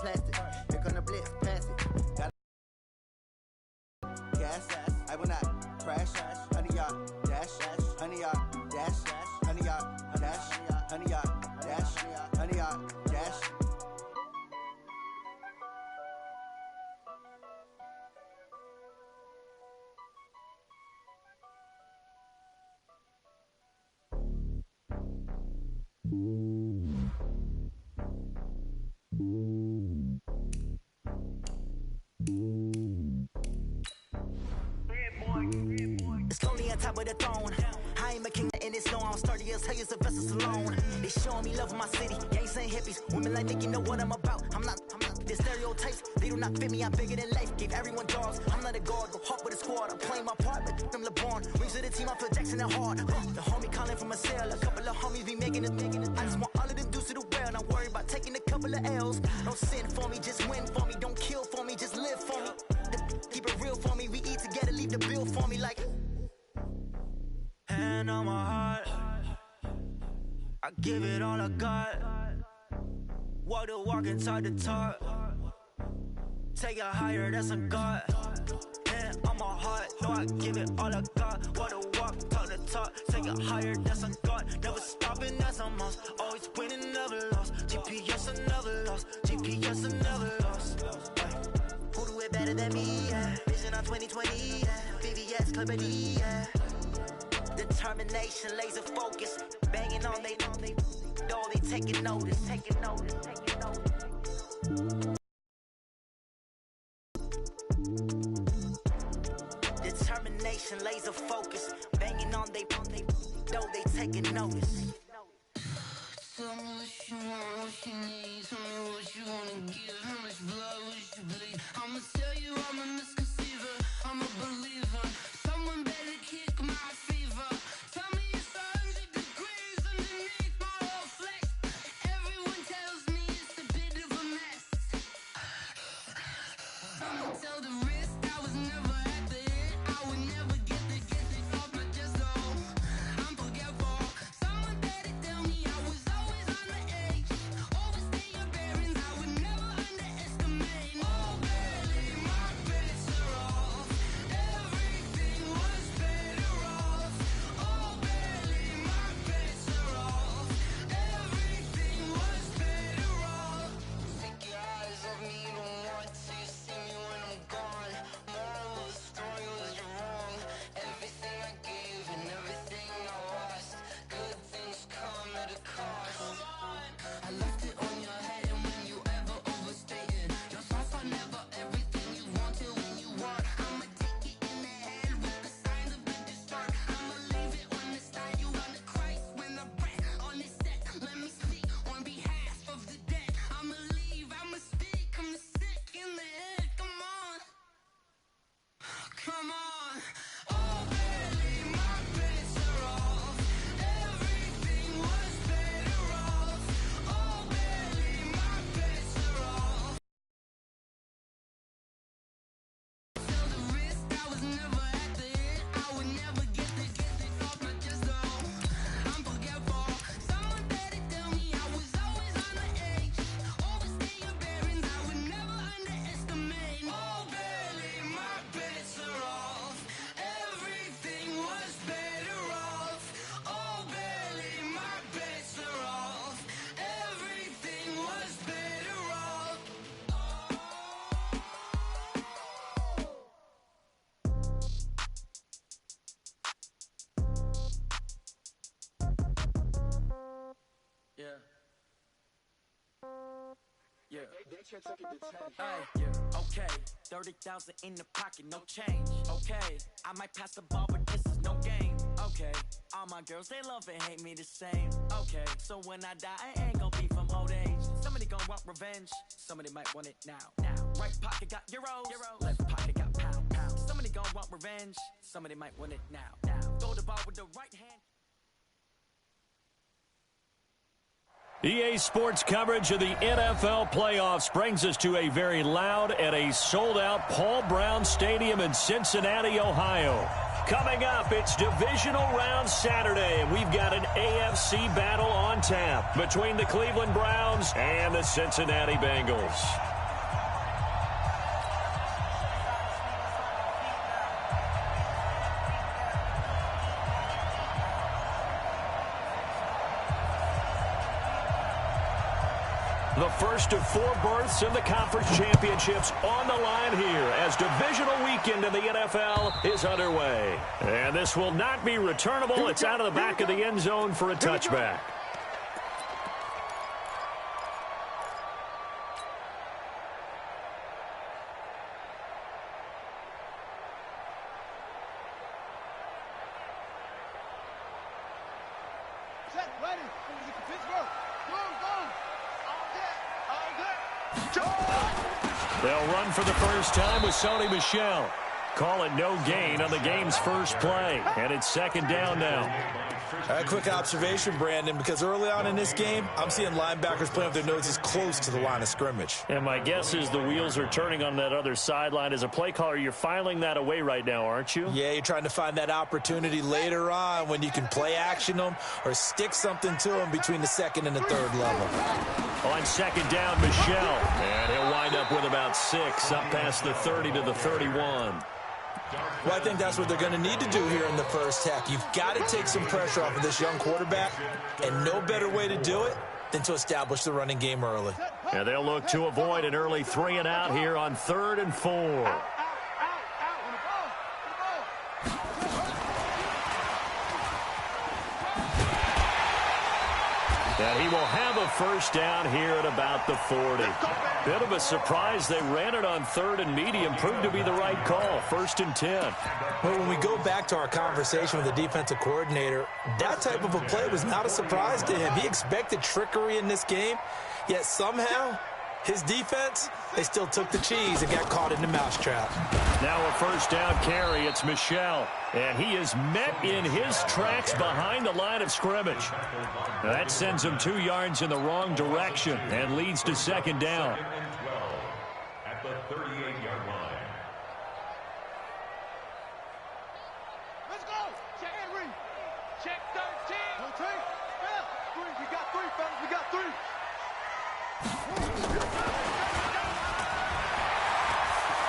plastic. Here come the blitz, pass it. Got gas, I will not crash. Honey yard, dash, honey yard, dash, honey yard, dash, honey yard, dash, honey yard, dash. It's lonely on top of the throne. I ain't a king and it's long. I'm sturdy as hell as Sylvester Stallone. They showing me love in my city. Gangs and hippies. Women like think you know what I'm about. I'm not the stereotypes. They do not fit me. I'm bigger than life. Gave everyone jaws. I'm not a guard. Go hard with a squad. I'm playing my part, but I'm LeBron. Wings of the team. I feel Jackson and hard. The homie calling from a cell. A couple of homies be making it. I just want all of them dudes to the well. Not worry about taking a couple of L's. Don't sin for me. Just win for me. Don't kill for me. Just live for me. Keep it real for me. We eat together. Leave the bill for me like. Hand on my heart, I give it all I got. Walk the walk inside the talk. Take it higher, that's a God. Hand on my heart, no, I give it all I got. Walk the walk, talk the talk. Take it higher, that's a God. Never stopping, that's a must. Always winning, never lost. GPS, I never lost. GPS, I never lost. Who do it better than me? Yeah. Vision on 2020, yeah. VVS, Clarity, yeah. Determination, laser focus, banging on they door, they taking notice. Determination, laser focus, banging on they door, they taking notice. Tell me what you want, what you need. Tell me what you wanna give. How much blood would you bleed? I'ma tell you I'm a misconceiver. I'm a believer. Someone better kick my fever. Tell me it's 100 degrees underneath my whole flesh. Everyone tells me it's a bit of a mess. I'ma tell the risk I was never at the end. I would never get it off my chest though. I'm forgetful. Someone better tell me I was always on the edge. Overstay your bearings, I would never underestimate. Oh baby, my bets are off. Everything was better off. Oh baby, my bets are off. Everything was better off. Take your eyes off me, you don't want to see me when I'm gone. Moral of the story was you're wrong. Everything I gave and everything I lost. Good things come at a cost. I left it on your head and when you ever overstated yourself, I never everything you wanted when you want. I'ma take it in the head with the signs of the distort. I'ma leave it on the side. You want the Christ when the breath on this set. Let me speak on behalf of the dead. I'ma leave, I'ma speak. I'm the sick in the head. Come on. Come on. Oh baby, my bets are off. Everything was better off. Oh baby, my bets are off. Tell the risk I was never at the end. I would never get it off my chest though. I'm forgetful. Someone better tell me I was always on the edge. Overstay your bearings, I would never underestimate. Oh baby, my bets are off. Everything was better off. Oh baby, my bets are off. Everything was better off. Yeah. Yeah, okay. 30,000 in the pocket, no change. Okay, I might pass the ball, but this is no game. Okay, all my girls, they love and hate me the same. Okay, so when I die, I ain't gonna be from old age. Somebody gonna want revenge, somebody might want it now. Right pocket got euros, left pocket got pound. Somebody gonna want revenge, somebody might want it now. Throw the ball with the right hand. EA Sports coverage of the NFL playoffs brings us to a very loud and a sold-out Paul Brown Stadium in Cincinnati, Ohio. Coming up, it's divisional round Saturday, and we've got an AFC battle on tap between the Cleveland Browns and the Cincinnati Bengals. The first of 4 berths in the conference championships on the line here as divisional weekend in the NFL is underway. And this will not be returnable. It's out of the back of the end zone for a touchback. They'll run for the first time with Sony Michel. Call it no gain on the game's first play. And it's second down now. A quick observation, Brandon, because early on in this game, I'm seeing linebackers playing with their noses close to the line of scrimmage. And my guess is the wheels are turning on that other sideline. As a play caller, you're filing that away right now, aren't you? Yeah, you're trying to find that opportunity later on when you can play action them or stick something to them between the second and the third level. On second down, Michel. And he'll wind up with about 6, up past the 30 to the 31. Well, I think that's what they're going to need to do here in the first half. You've got to take some pressure off of this young quarterback, and no better way to do it than to establish the running game early. And they'll look to avoid an early 3 and out here on 3rd and 4. And he will have a first down here at about the 40. Bit of a surprise. They ran it on 3rd and medium. Proved to be the right call. 1st and 10. Well, when we go back to our conversation with the defensive coordinator, that type of a play was not a surprise to him. He expected trickery in this game, yet somehow his defense, they still took the cheese and got caught in the mousetrap. Now a first down carry. It's Michel. And he is met in his tracks behind the line of scrimmage. Now that sends him 2 yards in the wrong direction and leads to second down. At the 38-yard line. Let's go. Check and read. Check 13. 13. Yeah. 3. We got 3, fellas. We got 3.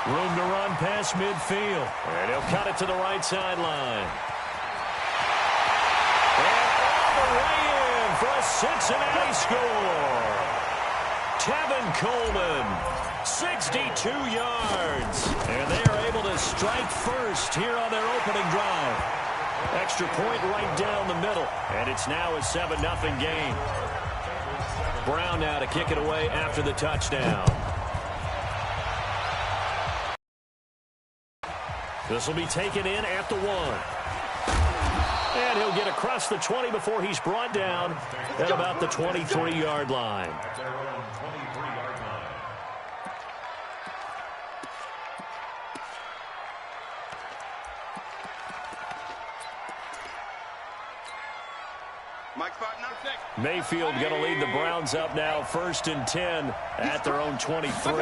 Room to run past midfield. And he'll cut it to the right sideline. And all the way in for a Cincinnati score. Tevin Coleman, 62 yards. And they are able to strike first here on their opening drive. Extra point right down the middle. And it's now a 7-0 game. Brown now to kick it away after the touchdown. This will be taken in at the 1. And he'll get across the 20 before he's brought down at about the 23-yard line. Mayfield going to lead the Browns up now 1st and 10 at their own 23.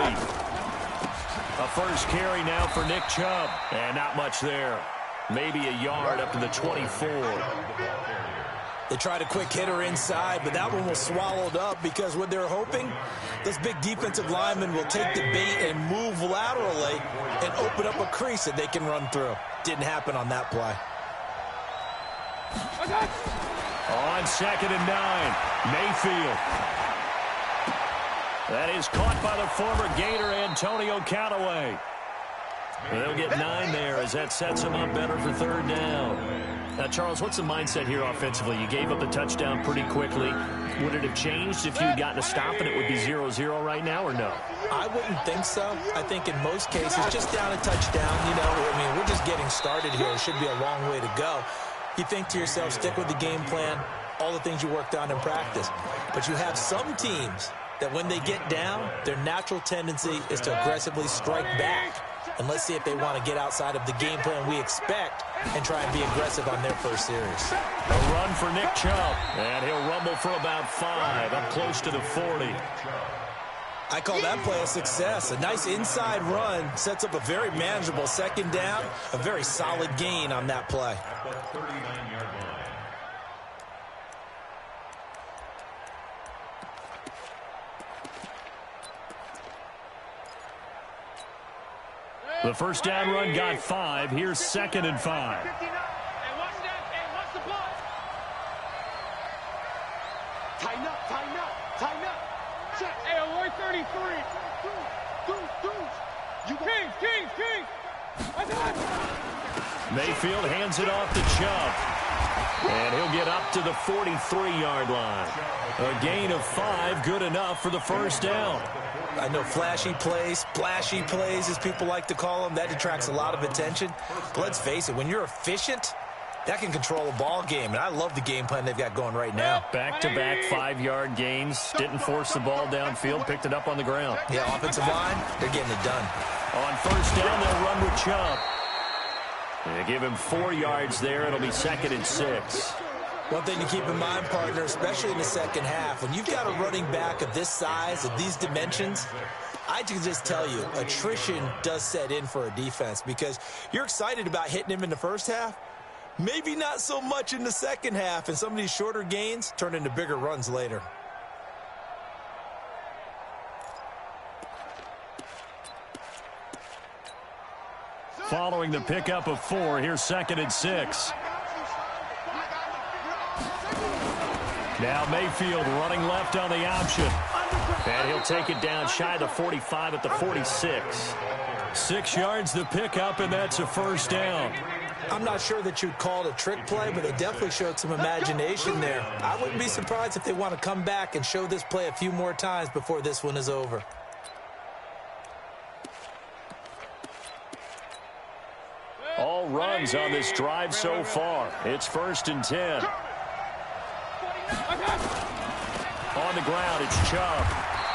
A first carry now for Nick Chubb. And not much there. Maybe a yard up to the 24. They tried a quick hitter inside, but that one was swallowed up because what they're hoping, this big defensive lineman will take the bait and move laterally and open up a crease that they can run through. Didn't happen on that play. On 2nd and 9, Mayfield. That is caught by the former Gator Antonio Callaway. They'll get 9 there as that sets them up better for 3rd down. Now, Charles, what's the mindset here offensively? You gave up the touchdown pretty quickly. Would it have changed if you had gotten a stop and it would be 0-0 right now, or no? I wouldn't think so. I think in most cases, just down a touchdown, you know, I mean, we're just getting started here. It should be a long way to go. You think to yourself, stick with the game plan, all the things you worked on in practice. But you have some teams that when they get down, their natural tendency is to aggressively strike back. And let's see if they want to get outside of the game plan we expect and try and be aggressive on their first series. A run for Nick Chubb, and he'll rumble for about 5, up close to the 40. I call that play a success. A nice inside run sets up a very manageable second down, a very solid gain on that play. At the 39-yard line. The first down run got 5. Here's 2nd and 5. Hey, watch that. Hey, watch the block. Tighten up, tighten up, tighten up. Check. Hey, avoid 33. You Kings. Mayfield hands it off to Chubb. And he'll get up to the 43-yard line. A gain of 5, good enough for the first down. I know flashy plays, splashy plays, as people like to call them, that attracts a lot of attention. But let's face it, when you're efficient, that can control a ball game. And I love the game plan they've got going right now. Back-to-back 5-yard gains. Didn't force the ball downfield. Picked it up on the ground. Yeah, offensive line, they're getting it done. On first down, they'll run with Chubb. They give him 4 yards there. It'll be 2nd and 6. One thing to keep in mind, partner, especially in the second half, when you've got a running back of this size, of these dimensions, I can just tell you, attrition does set in for a defense because you're excited about hitting him in the first half. Maybe not so much in the second half, and some of these shorter gains turn into bigger runs later. Following the pickup of 4, here's 2nd and 6. Now Mayfield running left on the option. And he'll take it down shy of the 45 at the 46. 6 yards the pickup, and that's a first down. I'm not sure that you'd call it a trick play, but they definitely showed some imagination there. I wouldn't be surprised if they want to come back and show this play a few more times before this one is over. All runs on this drive so far. It's 1st and 10. On the ground, it's Chubb.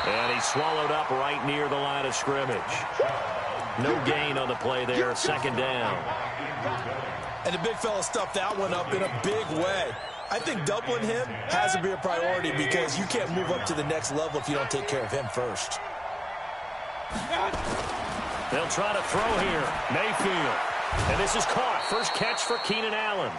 And he's swallowed up right near the line of scrimmage. No gain on the play there, 2nd down. And the big fella stuffed that one up in a big way. I think doubling him has to be a priority because you can't move up to the next level if you don't take care of him first. They'll try to throw here. Mayfield. And this is caught. First catch for Keenan Allen.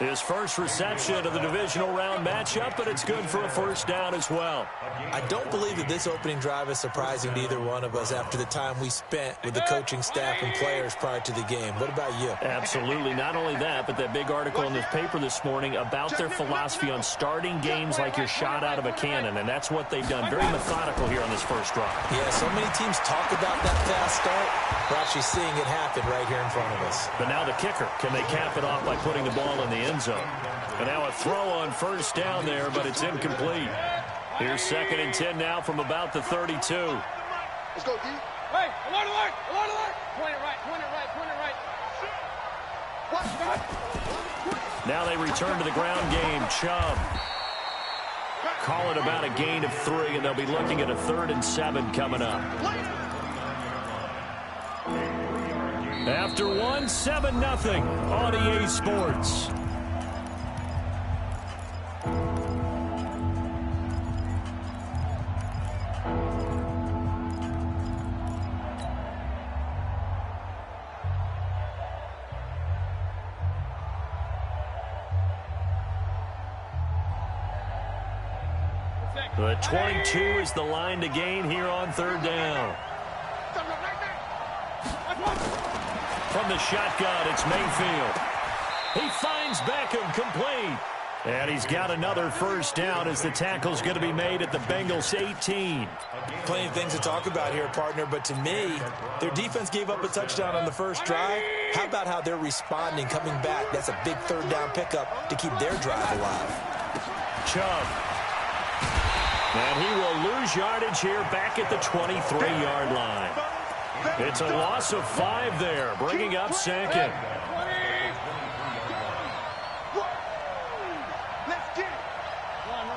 His first reception of the divisional round matchup, but it's good for a first down as well. I don't believe that this opening drive is surprising to either one of us after the time we spent with the coaching staff and players prior to the game. What about you? Absolutely. Not only that, but that big article in this paper this morning about their philosophy on starting games like you're shot out of a cannon, and that's what they've done. Very methodical here on this first drive. Yeah, so many teams talk about that fast start. We're actually seeing it happen right here in front of us. But now the kicker. Can they cap it off by putting the ball in the end zone? And now a throw on first down there, but it's incomplete. Here's 2nd and 10 now from about the 32. Let's go, D. Hey, alert, alert, alert, alert. Point it right, point it right, point it right. What? Now they return to the ground game. Chubb. Call it about a gain of 3, and they'll be looking at a 3rd and 7 coming up. After 1, 7-0 on EA Sports. The 22 is the line to gain here on 3rd down. From the shotgun, it's Mayfield. He finds Beckham complete. And he's got another first down as the tackle's going to be made at the Bengals 18. Plenty of things to talk about here, partner, but to me, their defense gave up a touchdown on the first drive. How about how they're responding, coming back? That's a big 3rd down pickup to keep their drive alive. Chubb. And he will lose yardage here back at the 23-yard line. It's a loss of 5 there, bringing up 2nd. Let's get it. Run.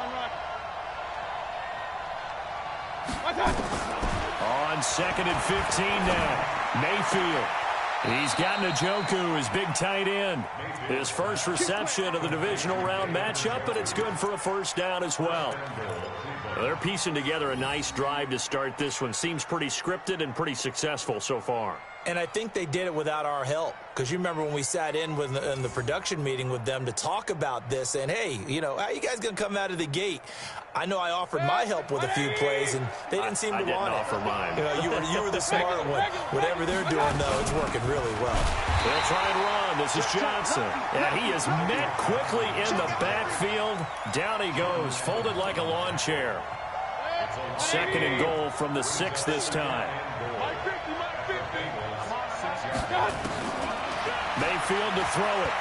On 2nd and 15 now. Mayfield. He's got Njoku, his big tight end. His first reception of the divisional round matchup, but it's good for a first down as well. They're piecing together a nice drive to start this one. Seems pretty scripted and pretty successful so far. And I think they did it without our help. Because you remember when we sat in the production meeting with them to talk about this, and hey, you know, how you guys going to come out of the gate? I know I offered my help with a few plays, and they didn't seem to want it. I didn't offer mine. You know, you were the smart one. Whatever they're doing, though, it's working really well. They'll try and run. This is Johnson. And he is met quickly in the backfield. Down he goes, folded like a lawn chair. Second and goal from the 6 this time. Mayfield to throw it.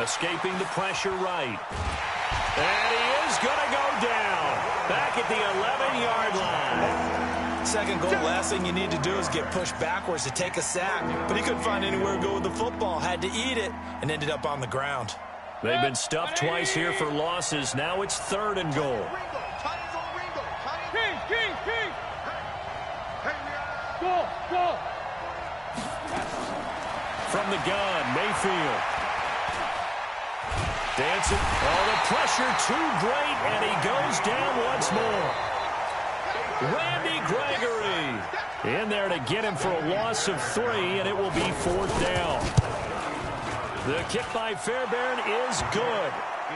Escaping the pressure right. And he is going to go down. Back at the 11-yard line. Second goal, last thing you need to do is get pushed backwards to take a sack. But he couldn't find anywhere to go with the football. Had to eat it and ended up on the ground. They've been stuffed twice here for losses. Now it's 3rd and goal. Go. From the gun, Mayfield. Dancing. Oh, the pressure too great, and he goes down once more. Randy Gregory in there to get him for a loss of 3, and it will be 4th down. The kick by Fairbairn is good.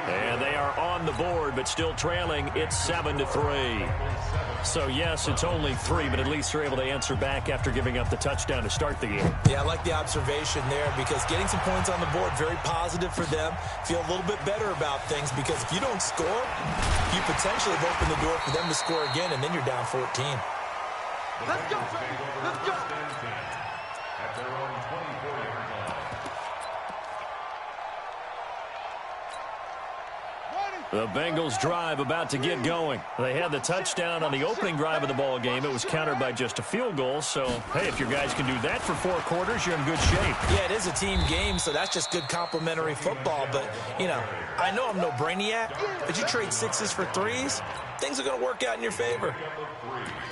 And they are on the board, but still trailing. It's 7-3. So, yes, it's only 3, but at least they're able to answer back after giving up the touchdown to start the game. Yeah, I like the observation there because getting some points on the board, very positive for them. Feel a little bit better about things because if you don't score, you potentially have opened the door for them to score again, and then you're down 14. Let's go. At their own 24-yard line. The Bengals drive about to get going. They had the touchdown on the opening drive of the ball game. It was countered by just a field goal. So, hey, if your guys can do that for 4 quarters, you're in good shape. Yeah, it is a team game, so that's just good complimentary football. But, you know, I know I'm no brainiac, but you trade 6s for 3s, things are going to work out in your favor.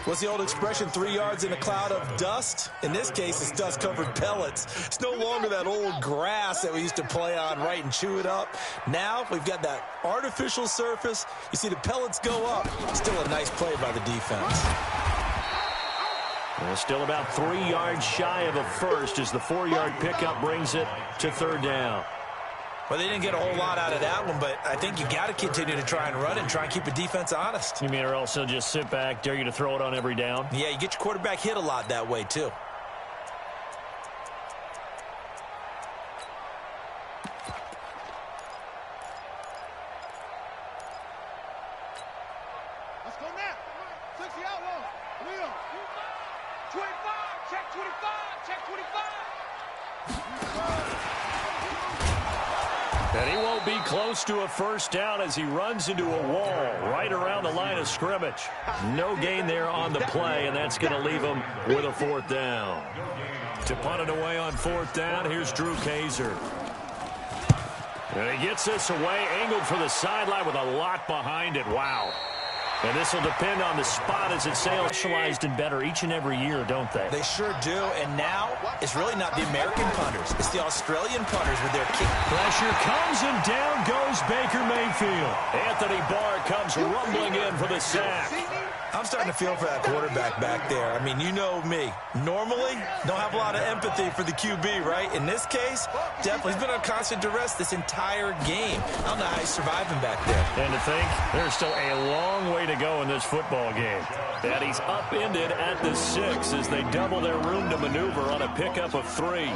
What's the old expression, 3 yards in a cloud of dust? In this case, it's dust-covered pellets. It's no longer that old grass that we used to play on, right, and chew it up. Now we've got that artificial surface. You see the pellets go up. Still a nice play by the defense. Well, still about 3 yards shy of a first as the 4-yard pickup brings it to 3rd down. Well, they didn't get a whole lot out of that one, but I think you got to continue to try and run and try and keep the defense honest. You mean or else they'll just sit back, dare you to throw it on every down? Yeah, you get your quarterback hit a lot that way, too. Let's go now. 60 outlaws. Leo. 25. Check 25. Check 25. And he won't be close to a first down as he runs into a wall right around the line of scrimmage. No gain there on the play, and that's going to leave him with a 4th down. To punt it away on 4th down, here's Drew Kaiser. And he gets this away, angled for the sideline with a lot behind it. Wow. And this will depend on the spot as it sails. Specialized and better each and every year, don't they? They sure do. And now it's really not the American punters. It's the Australian punters with their kick. Pressure comes and down goes Baker Mayfield. Anthony Barr comes rumbling in for the sack. I'm starting to feel for that quarterback back there. I mean, you know me. Normally, don't have a lot of empathy for the QB, right? In this case, definitely. He's been on constant duress this entire game. I don't know how he's surviving back there. And to think, there's still a long way to go in this football game. And he's upended at the 6 as they double their room to maneuver on a pickup of 3.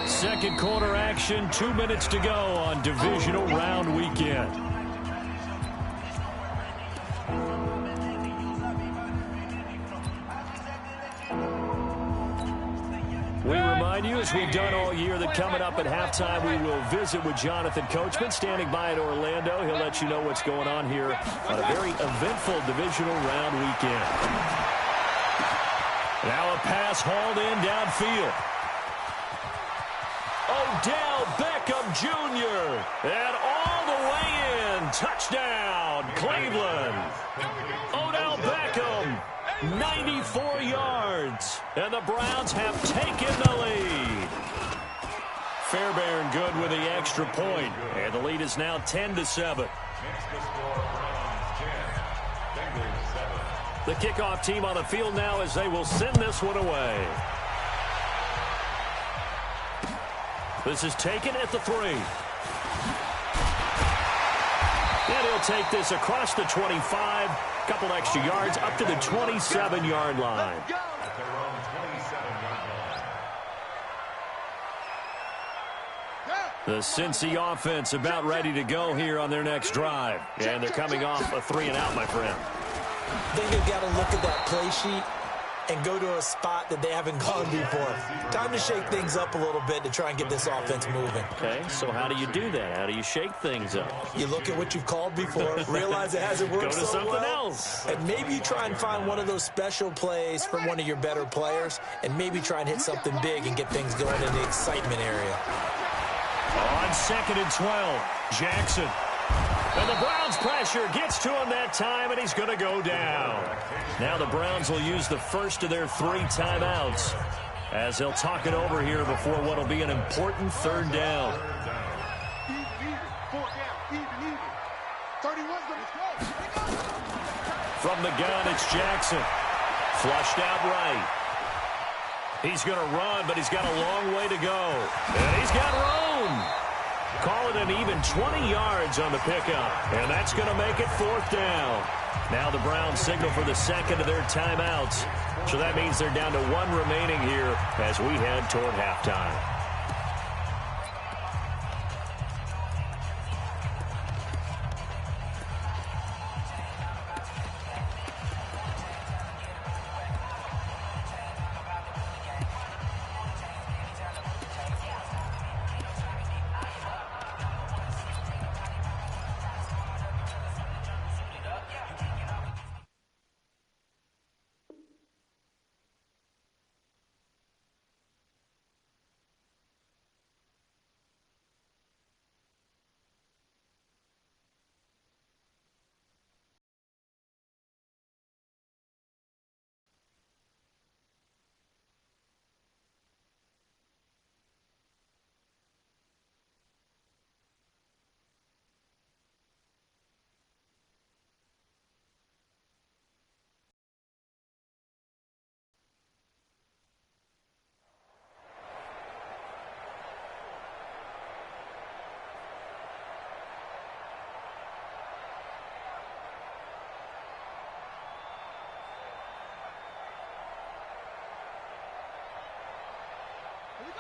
Second quarter action, 2 minutes to go on divisional round weekend. We remind you, as we've done all year, that coming up at halftime, we will visit with Jonathan Coachman, standing by in Orlando. He'll let you know what's going on here on a very eventful divisional round weekend. Now a pass hauled in downfield. Odell Beckham Jr. And all the way in. Touchdown, Cleveland. Odell Beckham 94 yards. And the Browns have taken the lead. Fairbairn good with the extra point. And the lead is now 10-7. The kickoff team on the field now as they will send this one away. This is taken at the 3. And he'll take this across the 25. Couple extra yards up to the 27-yard line. The Cincy offense about ready to go here on their next drive. And they're coming off a 3-and-out, my friend. I think they've got to look at that play sheet and go to a spot that they haven't gone before. Time to shake things up a little bit to try and get this offense moving. Okay, so how do you do that? How do you shake things up? You look at what you've called before, realize it hasn't worked Go to so something well, else. and maybe you try and find one of those special plays from one of your better players, and maybe try and hit something big and get things going in the excitement area. On 2nd and 12, Jackson. And the Browns pressure gets to him that time, and he's going to go down. Now the Browns will use the first of their 3 timeouts as they'll talk it over here before what will be an important 3rd down. From the gun, it's Jackson. Flushed out right. He's going to run, but he's got a long way to go. And he's got room. Call it an even 20 yards on the pickup. And that's going to make it 4th down. Now the Browns signal for the second of their timeouts. So that means they're down to 1 remaining here as we head toward halftime.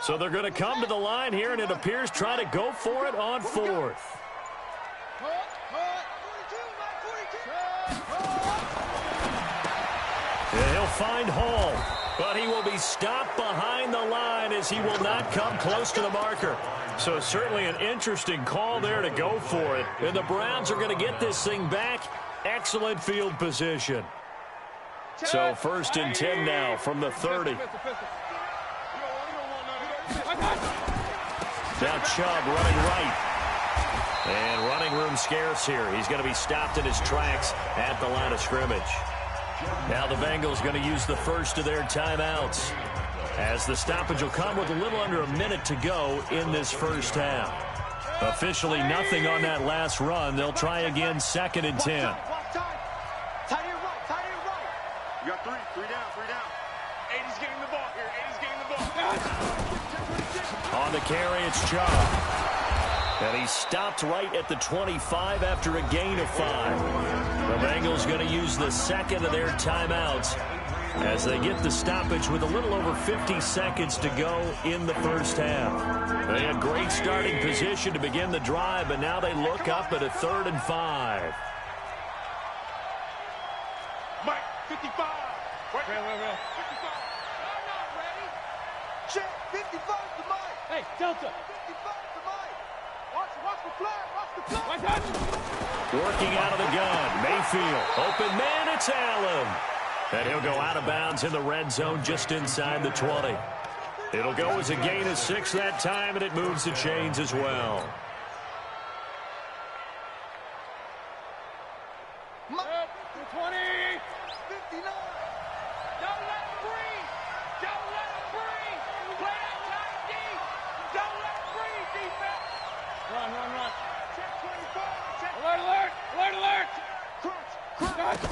So they're going to come to the line here, and it appears try to go for it on 4th. And he'll find Hall, but he will be stopped behind the line as he will not come close to the marker. So certainly an interesting call there to go for it. And the Browns are going to get this thing back. Excellent field position. So 1st and 10 now from the 30. Now Chubb running right. And running room scarce here. He's going to be stopped in his tracks at the line of scrimmage. Now the Bengals going to use the first of their timeouts, as the stoppage will come with a little under a minute to go in this first half. Officially nothing on that last run. They'll try again 2nd and 10. Tight end right. You got 3 down. 80's getting the ball here. 80's getting the ball. On the carry, it's Chubb. And he's stopped right at the 25 after a gain of 5. The Bengals going to use the second of their timeouts as they get the stoppage with a little over 50 seconds to go in the first half. They had great starting position to begin the drive, but now they look up at a 3rd and 5. Mike, 55. Wait. 55. I'm not ready. Check. 55 to Mike. Hey, Delta. 55 to Mike. Watch the flag. Working out of the gun. Mayfield. Open man, it's Allen. And he'll go out of bounds in the red zone just inside the 20. It'll go as a gain of 6 that time, and it moves the chains as well. Mike, 20. 59. Don't let him breathe. Don't let him breathe. Play that tight D. Don't let him breathe, defense. Run. Check 24. Check. Alert. Crunch.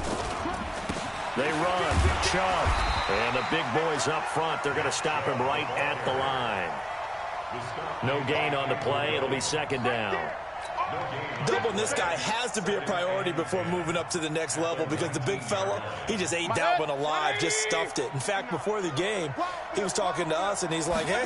They run. Chubb. And the big boys up front, they're going to stop him right at the line. No gain on the play. It'll be second down. Doubling this guy has to be a priority before moving up to the next level because the big fella, he just ate that one alive, just stuffed it. In fact, before the game, he was talking to us, and he's like, hey,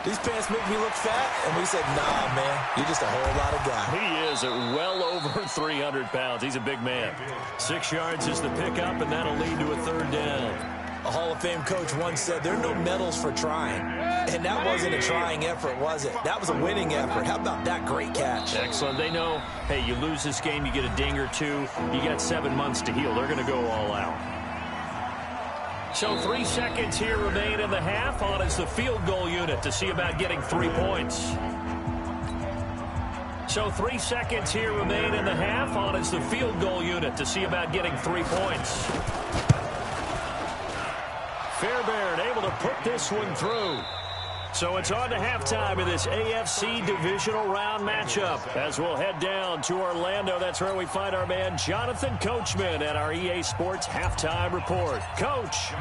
these pants make me look fat? And we said, nah, man, you're just a whole lot of guy. He is at well over 300 pounds. He's a big man. 6 yards is the pickup, and that'll lead to a third down. A Hall of Fame coach once said, there are no medals for trying. And that wasn't a trying effort, was it? That was a winning effort. How about that great catch? Excellent. They know, hey, you lose this game, you get a ding or two, you got 7 months to heal. They're going to go all out. So 3 seconds here remain in the half. On is the field goal unit to see about getting 3 points. So 3 seconds here remain in the half. On is the field goal unit to see about getting 3 points. Fairbairn able to put this one through. So it's on to halftime in this AFC divisional round matchup. As we'll head down to Orlando, that's where we find our man Jonathan Coachman at our EA Sports Halftime Report. Coach,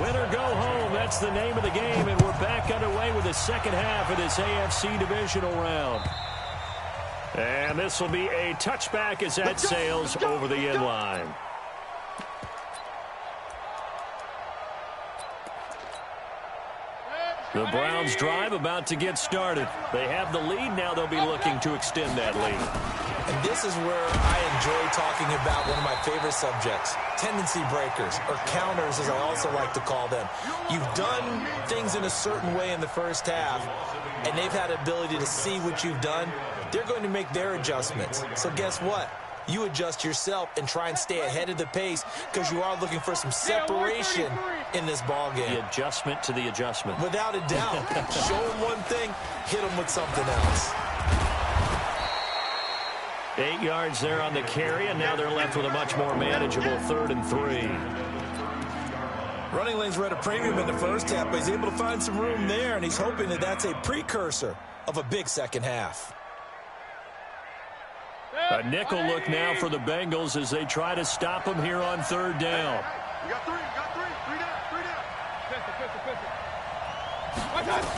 win or go home, that's the name of the game, and we're back underway with the second half of this AFC divisional round. And this will be a touchback as that sails over the end line. The Browns drive about to get started. They have the lead. Now they'll be looking to extend that lead. And this is where I enjoy talking about one of my favorite subjects, tendency breakers, or counters as I also like to call them. You've done things in a certain way in the first half, and they've had the ability to see what you've done. They're going to make their adjustments. So guess what? You adjust yourself and try and stay ahead of the pace because you are looking for some separation in this ball game. The adjustment to the adjustment. Without a doubt. Show them one thing, hit them with something else. 8 yards there on the carry, and now they're left with a much more manageable 3rd and 3. Running lanes were at a premium in the first half, but he's able to find some room there, and he's hoping that that's a precursor of a big second half. A nickel look now for the Bengals as they try to stop him here on 3rd down. You got three down. Pistol.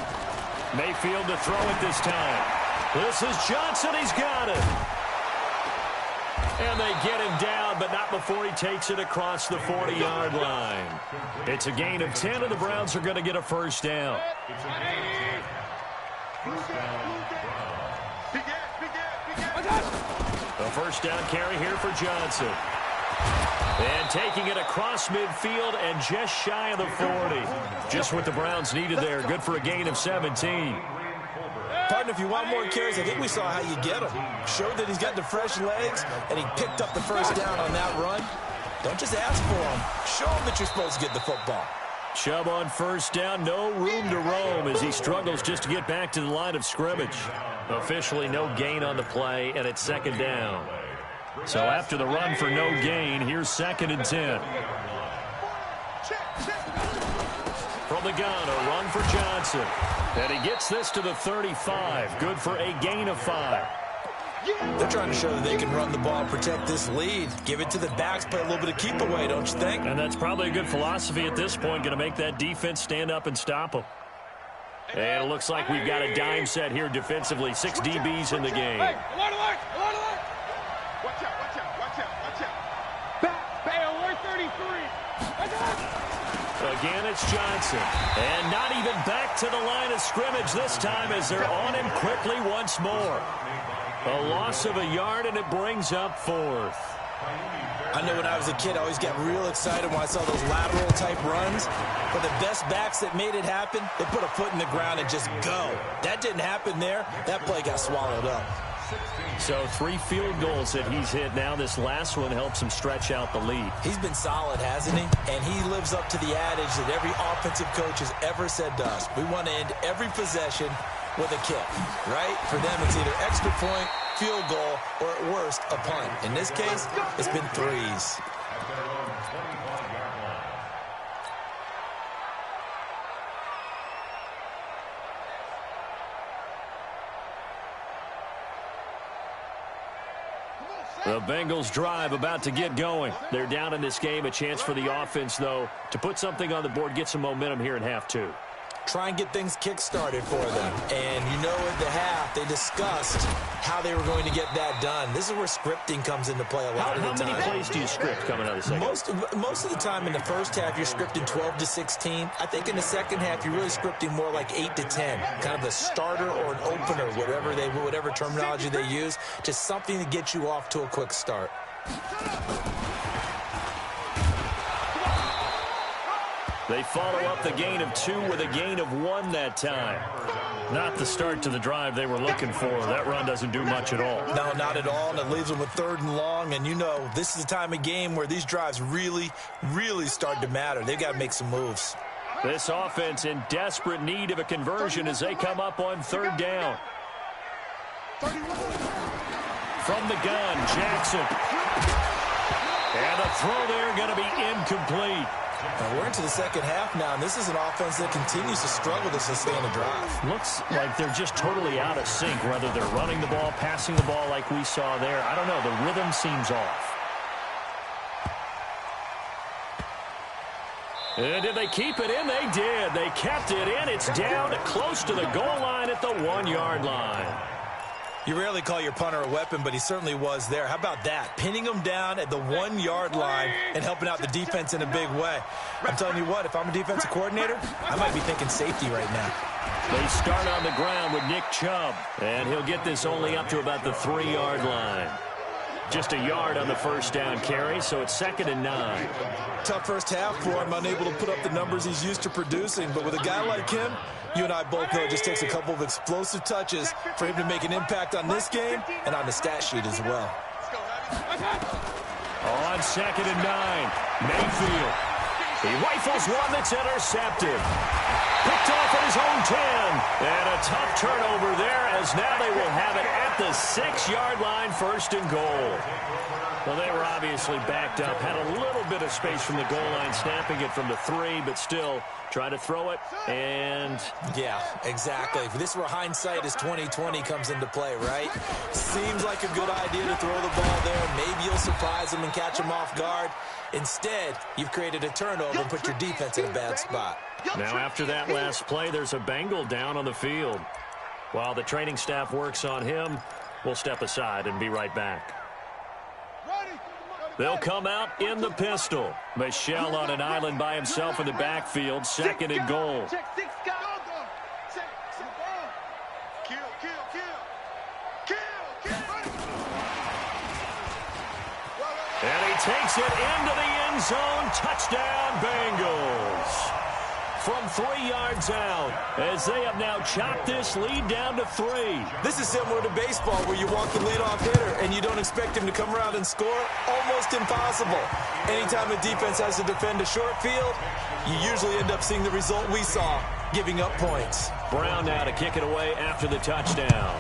Mayfield to throw it this time. This is Johnson. He's got it. And they get him down, but not before he takes it across the 40-yard line. It's a gain of 10, and the Browns are going to get a first down. A first down carry here for Johnson. And taking it across midfield and just shy of the 40. Just what the Browns needed there. Good for a gain of 17. Partner, if you want more carries, I think we saw how you get him. Showed that he's got the fresh legs, and he picked up the first down on that run. Don't just ask for him. Show him that you're supposed to get the football. Chubb on first down, no room to roam as he struggles just to get back to the line of scrimmage. Officially no gain on the play, and it's second down. So after the run for no gain, here's 2nd and 10. From the gun, a run for Johnson. And he gets this to the 35. Good for a gain of 5. They're trying to show that they can run the ball and protect this lead. Give it to the backs, play a little bit of keep away, don't you think? And that's probably a good philosophy at this point, going to make that defense stand up and stop them. And it looks like we've got a dime set here defensively. 6 DBs in the game. Hey, alert. Watch out. Bay alert 33. Again, it's Johnson. And not even back to the line of scrimmage this time as they're on him quickly once more. A loss of a yard, and it brings up 4th. I know when I was a kid, I always got real excited when I saw those lateral-type runs. But the best backs that made it happen, they put a foot in the ground and just go. That didn't happen there. That play got swallowed up. So 3 field goals that he's hit now. This last one helps him stretch out the lead. He's been solid, hasn't he? And he lives up to the adage that every offensive coach has ever said to us. We want to end every possession with a kick, right? For them, it's either extra point, field goal, or at worst, a punt. In this case, it's been 3s. The Bengals drive about to get going. They're down in this game. A chance for the offense, though, to put something on the board, get some momentum here in half two. Try and get things kick-started for them. And you know at the half, they discussed how they were going to get that done. This is where scripting comes into play a lot of the time. How many plays do you script coming out of the second? Most of the time in the first half, you're scripting 12 to 16. I think in the second half, you're really scripting more like 8 to 10. Kind of a starter or an opener, whatever terminology they use. Just something to get you off to a quick start. They follow up the gain of 2 with a gain of 1 that time. Not the start to the drive they were looking for. That run doesn't do much at all. No, not at all, and it leaves them with 3rd and long. And you know, this is the time of game where these drives really, really start to matter. They've got to make some moves. This offense in desperate need of a conversion as they come up on 3rd down. From the gun, Jackson. And the throw there going to be incomplete. Now we're into the second half now, and this is an offense that continues to struggle to sustain a drive. Looks like they're just totally out of sync, whether they're running the ball, passing the ball like we saw there. I don't know. The rhythm seems off. And did they keep it in? They did. They kept it in. It's down close to the goal line at the 1-yard line. You rarely call your punter a weapon, but he certainly was there. How about that? Pinning him down at the 1-yard line and helping out the defense in a big way. I'm telling you what, if I'm a defensive coordinator, I might be thinking safety right now. They start on the ground with Nick Chubb, and he'll get this only up to about the 3-yard line. Just a yard on the first down carry, so it's 2nd and 9. Tough first half for him, unable to put up the numbers he's used to producing, but with a guy like him, you and I both know it just takes a couple of explosive touches for him to make an impact on this game and on the stat sheet as well. On 2nd and 9, Mayfield. He rifles one that's intercepted. Picked off at his own 10. And a tough turnover there as now they will have it at the 6-yard line, 1st and goal. Well, they were obviously backed up, had a little bit of space from the goal line, snapping it from the 3, but still try to throw it, and... Yeah, exactly. This is where hindsight is 20/20 comes into play, right? Seems like a good idea to throw the ball there. Maybe you'll surprise them and catch them off guard. Instead, you've created a turnover and put your defense in a bad spot. Now, after that last play, there's a Bengal down on the field. While the training staff works on him, we'll step aside and be right back. They'll come out in the pistol. Michel on an island by himself in the backfield, 2nd and goal. And he takes it into the end zone. Touchdown, Bengals. From 3 yards out, as they have now chopped this lead down to 3. This is similar to baseball where you walk the leadoff hitter and you don't expect him to come around and score. Almost impossible. Anytime a defense has to defend a short field, you usually end up seeing the result we saw, giving up points. Brown now to kick it away after the touchdown.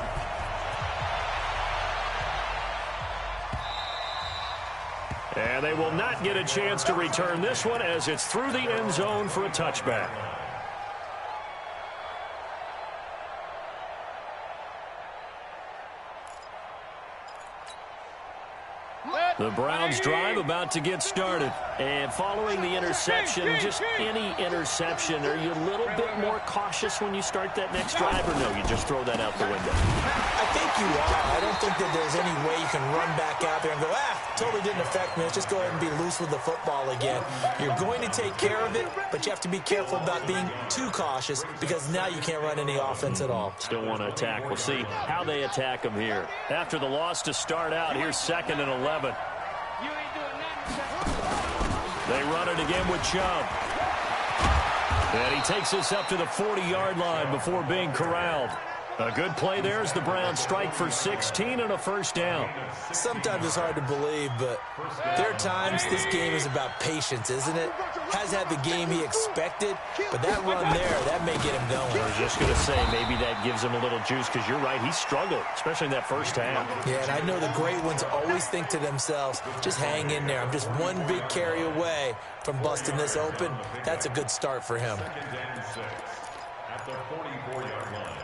And they will not get a chance to return this one as it's through the end zone for a touchback. The Browns drive about to get started. And following the interception, just any interception, are you a little bit more cautious when you start that next drive, or no, you just throw that out the window? I think you are. I don't think that there's any way you can run back out there and go, totally didn't affect me. Let's just go ahead and be loose with the football again. You're going to take care of it, but you have to be careful about being too cautious because now you can't run any offense at all. Still want to attack. We'll see how they attack them here. After the loss to start out, here's 2nd and 11. They run it again with Chubb. And he takes this up to the 40-yard line before being corralled. A good play there as the Browns strike for 16 and a 1st down. Sometimes it's hard to believe, but there are times this game is about patience, isn't it? Has had the game he expected, but that run there, that may get him going. I was just going to say, maybe that gives him a little juice because you're right, he struggled, especially in that first half. Yeah, and I know the great ones always think to themselves, just hang in there. I'm just one big carry away from busting this open. That's a good start for him. At the 44-yard line.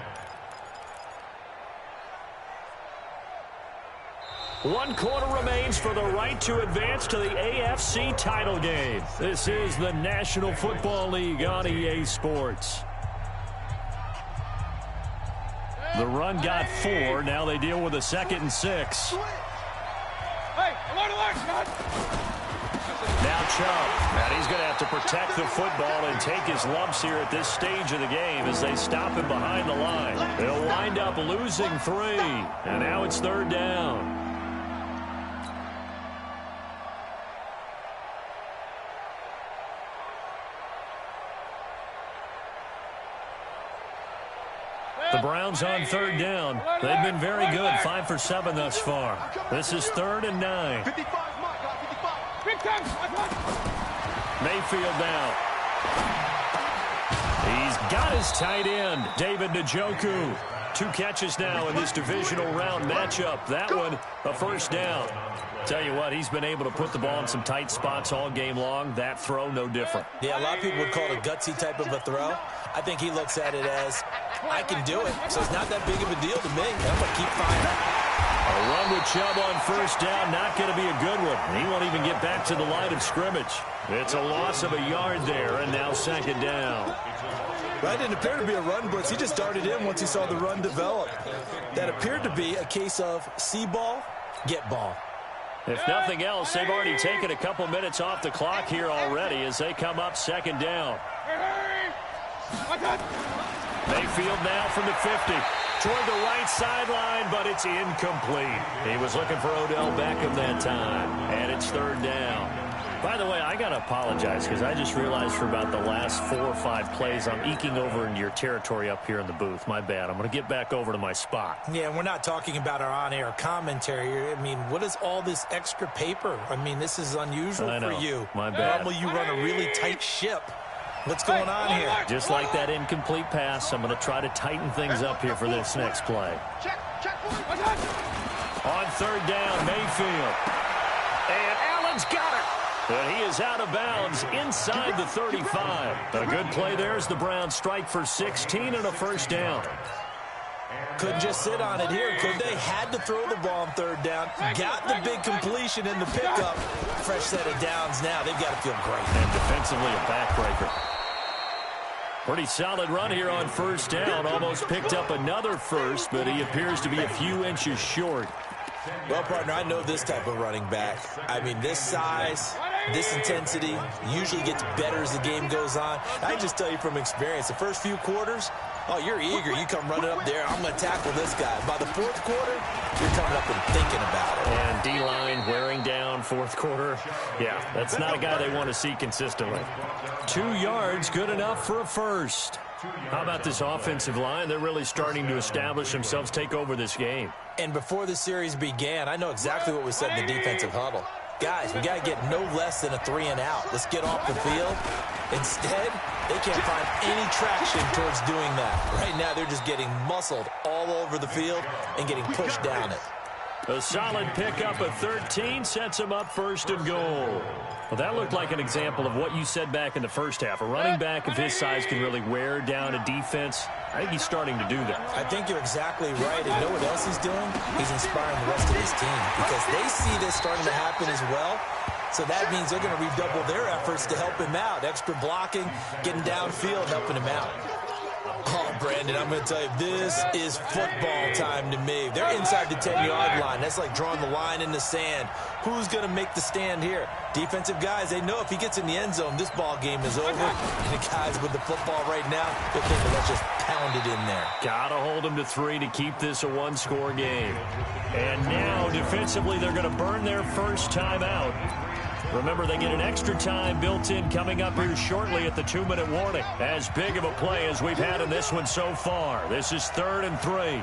1 quarter remains for the right to advance to the AFC title game. This is the National Football League on EA Sports. The run got 4. Now they deal with a 2nd and 6. Hey, alert, man. Now Chubb. And he's going to have to protect the football and take his lumps here at this stage of the game as they stop him behind the line. They'll wind up losing 3. And now it's 3rd down. The Browns on 3rd down. They've been very good, 5 for 7 thus far. This is 3rd and 9. 55, Mike, 55. Big time. Mayfield now. He's got his tight end, David Njoku. 2 catches now in this divisional round matchup. That one, a 1st down. Tell you what, he's been able to put the ball in some tight spots all game long. That throw, no different. Yeah, a lot of people would call it a gutsy type of a throw. I think he looks at it as, I can do it, so it's not that big of a deal to me. I'm going to keep firing. A run with Chubb on 1st down, not going to be a good one. He won't even get back to the line of scrimmage. It's a loss of a yard there, and now 2nd down. That didn't appear to be a run blitz. He just darted in once he saw the run develop. That appeared to be a case of see ball, get ball. If nothing else, they've already taken a couple minutes off the clock here already as they come up 2nd down. Mayfield now from the 50. Toward the right sideline, but it's incomplete. He was looking for Odell Beckham that time, and it's 3rd down. By the way, I got to apologize because I just realized for about the last 4 or 5 plays, I'm eking over into your territory up here in the booth. My bad. I'm going to get back over to my spot. Yeah, we're not talking about our on-air commentary. I mean, what is all this extra paper? I mean, this is unusual for you. My bad. Normally you run a really tight ship. What's going on here? Just like that incomplete pass, I'm going to try to tighten things up here for this next play. On 3rd down, Mayfield. And Allen's got it. And he is out of bounds inside the 35. A good play there as the Browns strike for 16 and a 1st down. Couldn't just sit on it here, could they? Had to throw the ball on 3rd down. Got the big completion in the pickup. Fresh set of downs now. They've got to feel great. And defensively a backbreaker. Pretty solid run here on 1st down. Almost picked up another first, but he appears to be a few inches short. Well, partner, I know this type of running back. I mean, this size, this intensity usually gets better as the game goes on. I can just tell you from experience, the first few quarters, oh, you're eager. You come running up there, I'm going to tackle this guy. By the 4th quarter, you're coming up and thinking about it. And D-line wearing down 4th quarter. Yeah, that's not a guy they want to see consistently. 2 yards, good enough for a 1st. How about this offensive line? They're really starting to establish themselves, take over this game. And before the series began, I know exactly what was said in the defensive huddle. Guys, we got to get no less than a 3 and out. Let's get off the field. Instead, they can't find any traction towards doing that. Right now, they're just getting muscled all over the field and getting pushed down it. A solid pickup of 13 sets him up 1st and goal. Well, that looked like an example of what you said back in the 1st half. A running back of his size can really wear down a defense. I think he's starting to do that. I think you're exactly right. And you know what else he's doing? He's inspiring the rest of his team because they see this starting to happen as well. So that means they're going to redouble their efforts to help him out. Extra blocking, getting downfield, helping him out. Oh, Brandon, I'm going to tell you, this is football time to me. They're inside the 10-yard line. That's like drawing the line in the sand. Who's going to make the stand here? Defensive guys, they know if he gets in the end zone, this ball game is over. And the guys with the football right now, they're thinking, let's just pound it in there. Got to hold them to 3 to keep this a 1-score game. And now, defensively, they're going to burn their first time out. Remember, they get an extra time built in coming up here shortly at the 2-minute warning. As big of a play as we've had in this one so far. This is 3rd and 3.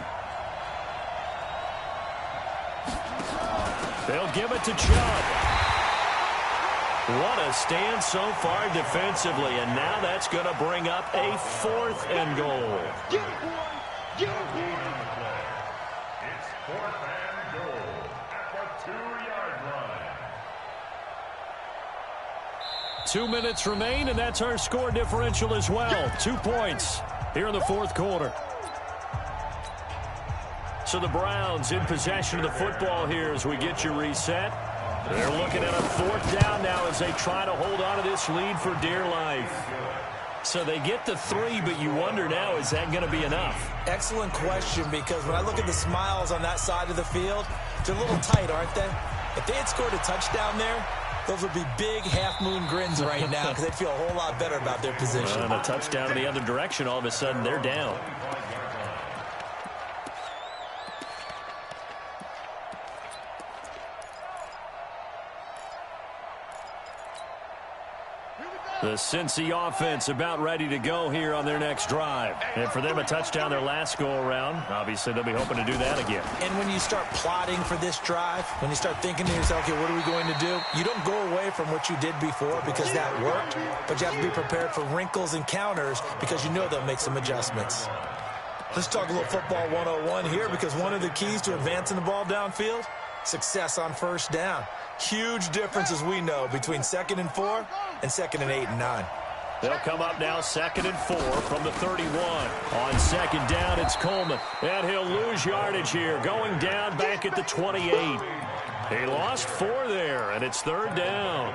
They'll give it to Chubb. What a stand so far defensively, and now that's going to bring up a 4th and goal. Get it, boy! Get it, boy! It's 4th and goal at the 2-yard line. 2 minutes remain, and that's our score differential as well. 2 points here in the 4th quarter. So the Browns in possession of the football here as we get you reset. They're looking at a 4th down now as they try to hold on to this lead for dear life. So they get the 3, but you wonder now, is that going to be enough? Excellent question, because when I look at the smiles on that side of the field, they're a little tight, aren't they? If they had scored a touchdown there, those would be big half-moon grins right now because they'd feel a whole lot better about their position. And a touchdown in the other direction, all of a sudden they're down. The Cincy offense about ready to go here on their next drive. And for them, a touchdown their last go-around. Obviously, they'll be hoping to do that again. And when you start plotting for this drive, when you start thinking to yourself, okay, what are we going to do? You don't go away from what you did before because that worked, but you have to be prepared for wrinkles and counters because you know they'll make some adjustments. Let's talk a little football 101 here, because one of the keys to advancing the ball downfield, success on first down. Huge difference, as we know, between 2nd and 4 and 2nd and 8 and 9. They'll come up now 2nd and 4 from the 31. On 2nd down, it's Coleman. And he'll lose yardage here, going down back at the 28. He lost 4 there, and it's 3rd down.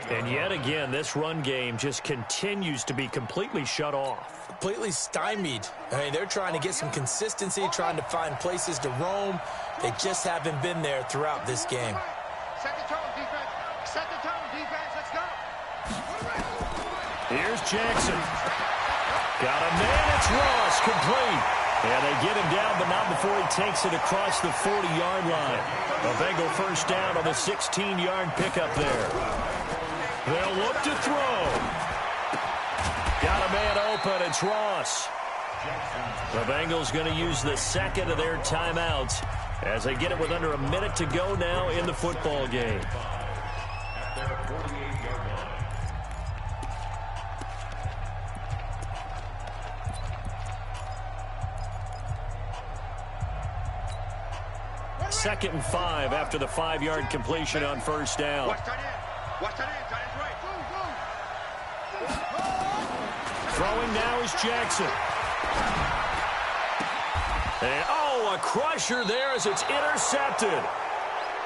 And yet again, this run game just continues to be completely shut off. Completely stymied. I mean, they're trying to get some consistency, trying to find places to roam. They just haven't been there throughout this game. Set the tone, defense. Set the tone, defense. Let's go. Here's Jackson. Got a man. It's Ross, complete. And they get him down, but not before he takes it across the 40-yard line. A Bengal first down on the 16-yard pickup there. They'll look to throw. Got a man open. It's Ross. The Bengals going to use the 2nd of their timeouts as they get it with under a minute to go now in the football game. Second and 5 after the 5-yard completion on first down. Watch tight end. Watch tight end. Tight end's right. Throwing now is Jackson. And, a crusher there as it's intercepted.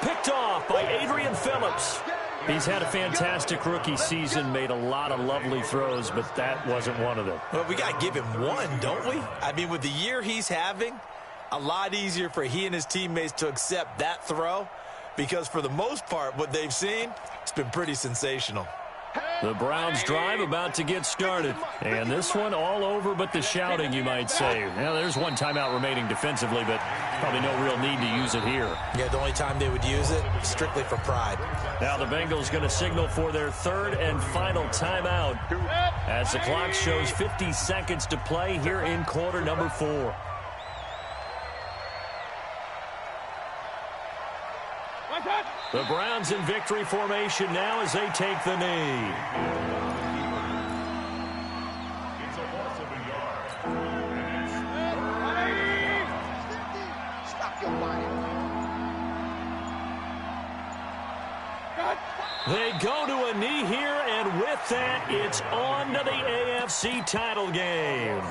Picked off by Adrian Phillips. He's had a fantastic rookie season, made a lot of lovely throws, but that wasn't one of them. Well, we got to give him one, don't we? I mean, with the year he's having, a lot easier for he and his teammates to accept that throw, because for the most part, what they've seen, it's been pretty sensational. The Browns drive about to get started. And this one all over but the shouting, you might say. Now, there's one timeout remaining defensively, but probably no real need to use it here. Yeah, the only time they would use it, strictly for pride. Now the Bengals going to signal for their 3rd and final timeout as the clock shows 50 seconds to play here in quarter number 4. The Browns in victory formation now as they take the knee. It's a loss of a yard. Stop your body. They go to a knee here, and with that, it's on to the AFC title game.